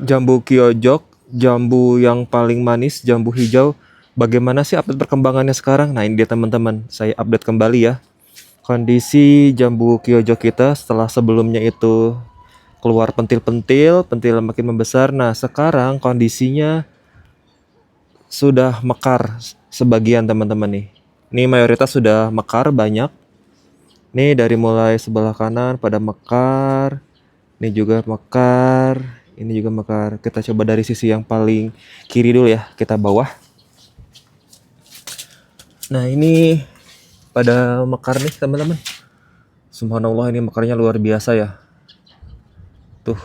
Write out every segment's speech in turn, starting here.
Jambu Kyojok, jambu yang paling manis, jambu hijau. Bagaimana sih update perkembangannya sekarang? Nah, ini dia teman-teman, saya update kembali ya. Kondisi jambu Kyojok kita setelah sebelumnya itu keluar pentil-pentil, pentil makin membesar. Nah, sekarang kondisinya sudah mekar sebagian teman-teman nih. Ini mayoritas sudah mekar banyak. Nih dari mulai sebelah kanan pada mekar, ini juga mekar, ini juga mekar. Kita coba dari sisi yang paling kiri dulu ya, kita bawah. Nah ini pada mekar nih teman-teman. Subhanallah, ini mekarnya luar biasa ya. Tuh,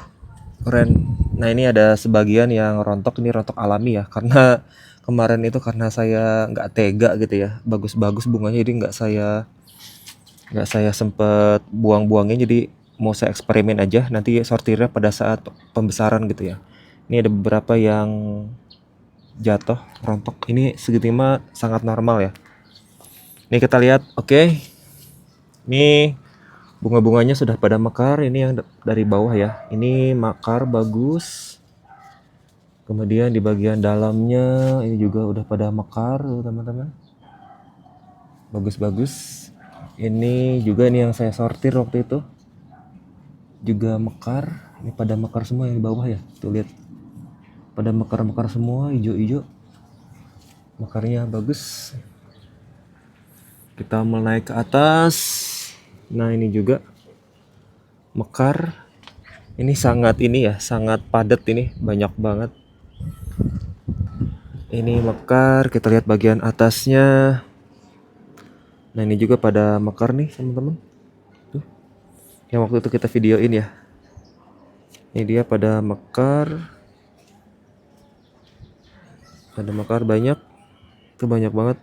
keren. Nah ini ada sebagian yang rontok, ini rontok alami ya. Karena kemarin itu karena saya nggak tega gitu ya. Bagus-bagus bunganya, jadi nggak saya sempet buang-buangnya, jadi mau saya eksperimen aja nanti sortirnya pada saat pembesaran gitu ya. Ini ada beberapa yang jatuh rontok, ini segitu mah sangat normal ya. Ini kita lihat, oke. Ini bunga-bunganya sudah pada mekar, ini yang dari bawah ya. Ini mekar bagus. Kemudian di bagian dalamnya ini juga udah pada mekar tuh teman-teman. Bagus-bagus. Ini juga ini yang saya sortir waktu itu. Juga mekar, ini pada mekar semua yang di bawah ya, tuh lihat pada mekar-mekar semua, hijau-hijau, mekarnya bagus. Kita mulai ke atas. Nah ini juga mekar, ini sangat ini ya, sangat padat, ini banyak banget. Ini mekar, kita lihat bagian atasnya. Nah ini juga pada mekar nih teman-teman, tuh yang waktu itu kita videoin ya. Ini dia pada mekar, banyak, itu banyak banget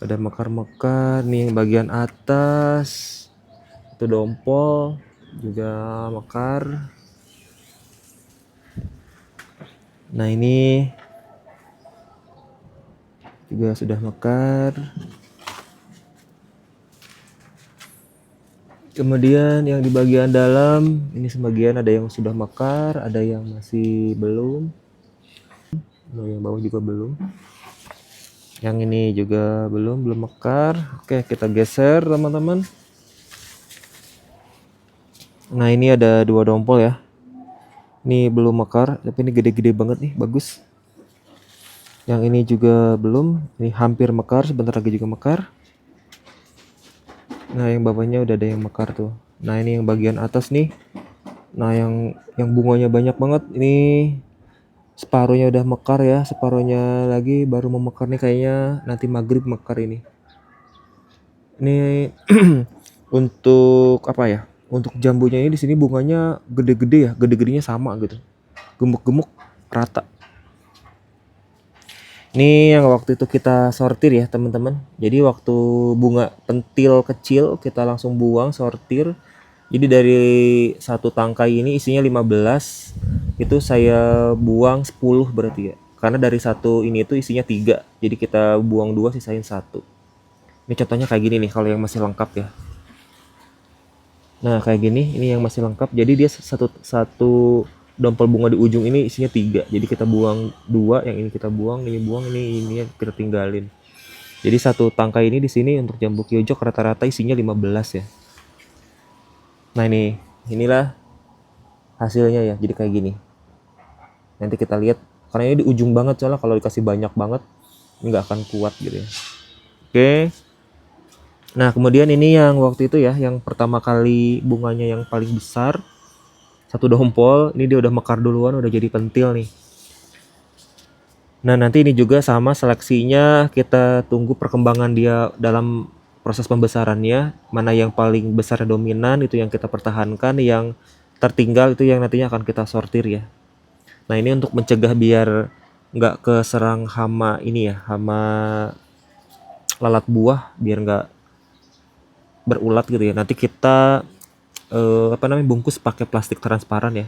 pada mekar-mekar. Nih yang bagian atas itu dompol juga mekar. Nah ini juga sudah mekar. Kemudian yang di bagian dalam ini sebagian ada yang sudah mekar, ada yang masih belum. Nah, yang bawah juga belum. Yang ini juga belum mekar. Oke, kita geser teman-teman. Nah ini ada dua dompol ya. Ini belum mekar, tapi ini gede-gede banget nih, bagus. Yang ini juga belum, ini hampir mekar, sebentar lagi juga mekar. Nah yang bawahnya udah ada yang mekar tuh. Nah ini yang bagian atas nih. Nah yang bunganya banyak banget, ini separuhnya udah mekar ya, separuhnya lagi baru mau mekar nih, kayaknya nanti maghrib mekar ini. Ini untuk apa ya? Untuk jambunya ini di sini bunganya gede-gede ya, gede-gedenya sama gitu. Gemuk-gemuk rata. Ini yang waktu itu kita sortir ya teman-teman. Jadi waktu bunga pentil kecil kita langsung buang, sortir. Jadi dari satu tangkai ini isinya 15, itu saya buang 10 berarti ya. Karena dari satu ini itu isinya 3, jadi kita buang 2, sisain 1. Ini contohnya kayak gini nih kalau yang masih lengkap ya. Nah kayak gini, ini yang masih lengkap. Jadi dia satu dompel bunga di ujung ini isinya 3. Jadi kita buang 2, yang ini kita buang, ini yang kita tinggalin. Jadi satu tangkai ini di sini untuk jambu kyojok rata-rata isinya 15 ya. Nah inilah hasilnya ya, jadi kayak gini. Nanti kita lihat, karena ini di ujung banget soalnya, kalau dikasih banyak banget nggak akan kuat gitu ya. Oke. Nah kemudian ini yang waktu itu ya, yang pertama kali bunganya yang paling besar, satu dompol, ini dia udah mekar duluan, udah jadi pentil nih. Nah nanti ini juga sama seleksinya, kita tunggu perkembangan dia dalam proses pembesarannya. Mana yang paling besar dominan itu yang kita pertahankan, yang tertinggal itu yang nantinya akan kita sortir ya. Nah ini untuk mencegah biar nggak keserang hama ini ya, hama lalat buah, biar nggak berulat gitu ya. Nanti kita bungkus pakai plastik transparan ya.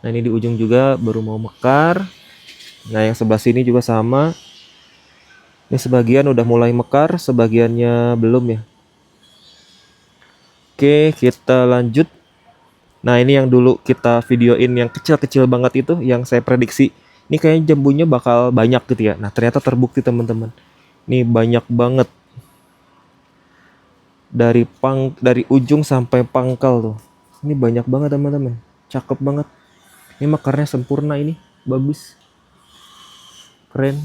Nah ini di ujung juga baru mau mekar. Nah yang sebelah sini juga sama. Ini sebagian udah mulai mekar, sebagiannya belum ya. Oke, kita lanjut. Nah ini yang dulu kita videoin yang kecil-kecil banget itu, yang saya prediksi ini kayaknya jambunya bakal banyak gitu ya. Nah ternyata terbukti teman-teman. Ini banyak banget dari ujung sampai pangkal tuh. Ini banyak banget teman-teman. Cakep banget. Ini mekarnya sempurna ini, bagus, keren.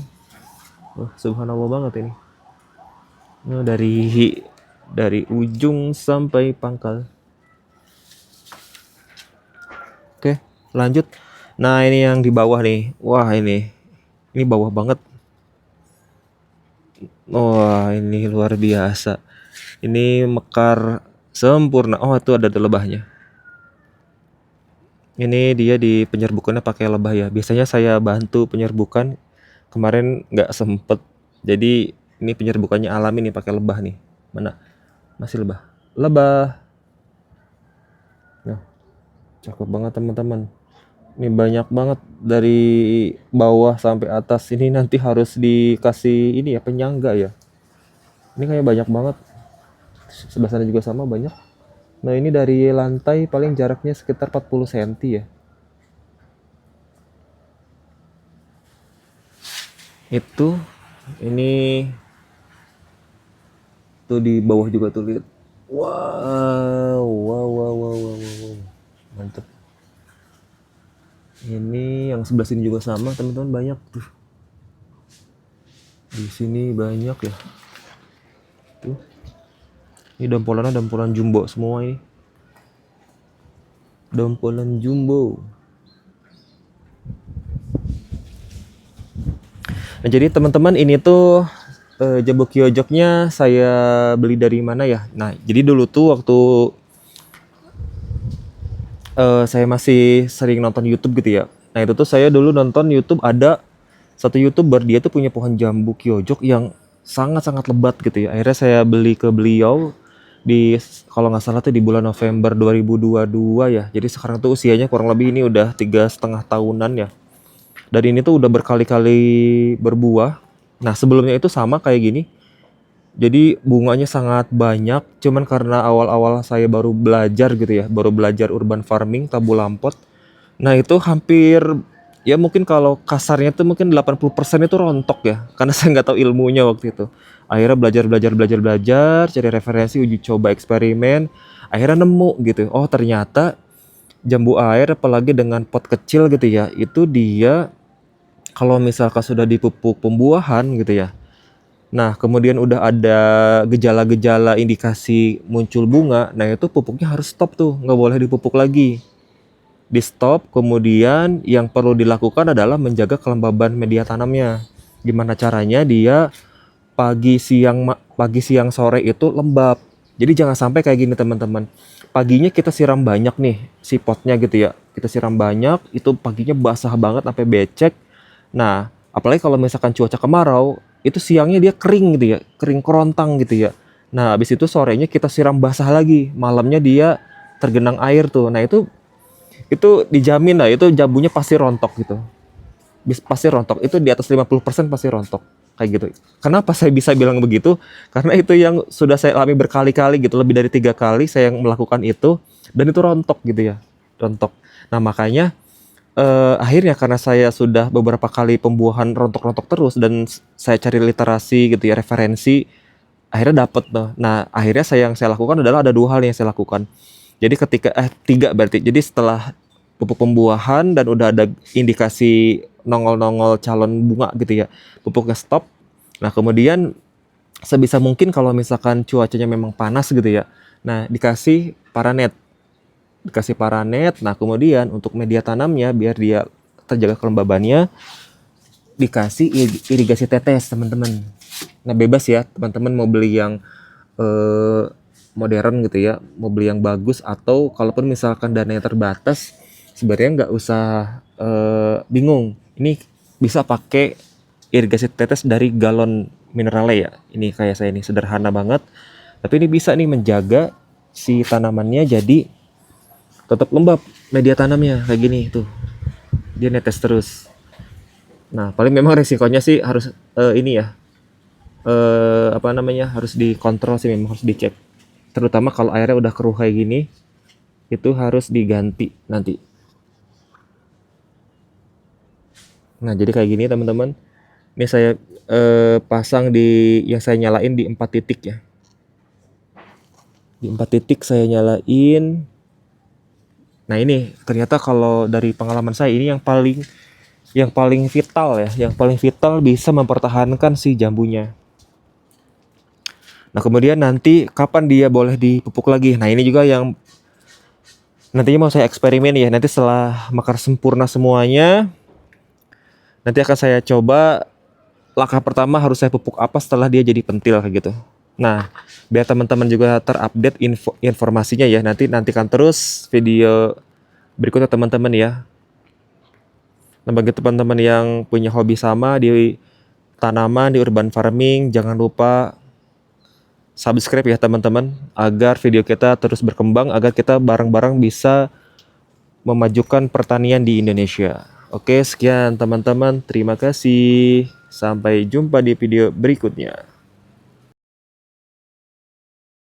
Wah, subhanallah banget ini. Nah, dari ujung sampai pangkal. Oke, lanjut. Nah, ini yang di bawah nih. Wah, ini bawah banget. Wah, ini luar biasa. Ini mekar sempurna. Oh, itu ada lebahnya. Ini dia di penyerbukannya pakai lebah ya. Biasanya saya bantu penyerbukan. Kemarin nggak sempet. Jadi ini penyerbukannya alami nih pakai lebah nih. Mana? Masih lebah. Lebah. Nah, cakep banget teman-teman. Ini banyak banget dari bawah sampai atas. Ini nanti harus dikasih ini ya, penyangga ya. Ini kayak banyak banget. Sebelah sana juga sama banyak. Nah, ini dari lantai paling jaraknya sekitar 40 cm ya. Itu ini tuh di bawah juga tuh lihat. Wow, wow, wow, wow, wow, wow. Mantep. Ini yang sebelah sini juga sama, teman-teman, banyak tuh. Di sini banyak ya. Tuh. Ini dompolan jumbo semua ini. Dompolan jumbo. Nah, jadi teman-teman ini tuh jambu kyojoknya saya beli dari mana ya? Nah, jadi dulu tuh waktu saya masih sering nonton YouTube gitu ya. Nah, itu tuh saya dulu nonton YouTube, ada satu YouTuber, dia tuh punya pohon jambu kyojok yang sangat-sangat lebat gitu ya. Akhirnya saya beli ke beliau di, kalau nggak salah tuh di bulan November 2022 ya. Jadi sekarang tuh usianya kurang lebih ini udah 3,5 tahunan ya. Dan ini tuh udah berkali-kali berbuah. Nah sebelumnya itu sama kayak gini. Jadi bunganya sangat banyak. Cuman karena awal-awal saya baru belajar gitu ya, baru belajar urban farming, tabu lampot. Nah itu hampir, ya mungkin kalau kasarnya tuh mungkin 80% itu rontok ya. Karena saya nggak tahu ilmunya waktu itu. Akhirnya belajar, cari referensi, uji coba, eksperimen. Akhirnya nemu gitu. Oh ternyata jambu air apalagi dengan pot kecil gitu ya, itu dia kalau misalkan sudah dipupuk pembuahan gitu ya. Nah, kemudian udah ada gejala-gejala indikasi muncul bunga, nah itu pupuknya harus stop tuh, nggak boleh dipupuk lagi. Di stop, kemudian yang perlu dilakukan adalah menjaga kelembaban media tanamnya. Gimana caranya dia pagi siang sore itu lembab. Jadi jangan sampai kayak gini teman-teman. Paginya kita siram banyak nih si potnya gitu ya. Kita siram banyak, itu paginya basah banget sampai becek. Nah, apalagi kalau misalkan cuaca kemarau, itu siangnya dia kering gitu ya, kering kerontang gitu ya. Nah, habis itu sorenya kita siram basah lagi, malamnya dia tergenang air tuh. Nah, itu dijamin lah, itu jambunya pasti rontok gitu. Pasti rontok. Itu di atas 50% pasti rontok. Kayak gitu. Kenapa saya bisa bilang begitu? Karena itu yang sudah saya alami berkali-kali gitu, lebih dari 3 kali saya yang melakukan itu, dan itu rontok gitu ya, rontok. Nah makanya akhirnya karena saya sudah beberapa kali pembuahan rontok-rontok terus dan saya cari literasi gitu ya, referensi, akhirnya dapet tuh. Nah akhirnya yang saya lakukan adalah ada 2 hal yang saya lakukan. Jadi ketika 3 berarti. Jadi setelah pupuk pembuahan dan udah ada indikasi nongol-nongol calon bunga gitu ya, pupuknya stop. Nah kemudian sebisa mungkin kalau misalkan cuacanya memang panas gitu ya, nah dikasih paranet. Nah kemudian untuk media tanamnya biar dia terjaga kelembabannya, dikasih irigasi tetes teman-teman. Nah bebas ya teman-teman mau beli yang eh, modern gitu ya, mau beli yang bagus, atau kalaupun misalkan dananya terbatas, sebenarnya nggak usah bingung. Ini bisa pakai irigasi tetes dari galon minerale ya. Ini kayak saya ini sederhana banget, tapi ini bisa nih menjaga si tanamannya jadi tetap lembab media tanamnya kayak gini tuh. Dia netes terus. Nah, paling memang resikonya sih harus ini ya. Apa namanya? Harus dikontrol sih, memang harus dicek. Terutama kalau airnya udah keruh kayak gini. itu harus diganti nanti. Nah, jadi kayak gini teman-teman. Ini saya pasang di yang saya nyalain di 4 titik ya. Di 4 titik saya nyalain. Nah, ini ternyata kalau dari pengalaman saya ini yang paling vital ya, yang paling vital bisa mempertahankan si jambunya. Nah, kemudian nanti kapan dia boleh dipupuk lagi? Nah, ini juga yang nantinya mau saya eksperimen ya. Nanti setelah mekar sempurna semuanya, nanti akan saya coba langkah pertama harus saya pupuk apa setelah dia jadi pentil kayak gitu. Nah, biar teman-teman juga terupdate informasinya ya. Nantikan terus video berikutnya teman-teman ya. Nah, bagi teman-teman yang punya hobi sama di tanaman, di urban farming, jangan lupa subscribe ya teman-teman, agar video kita terus berkembang, agar kita bareng-bareng bisa memajukan pertanian di Indonesia. Oke, sekian teman-teman, terima kasih. Sampai jumpa di video berikutnya.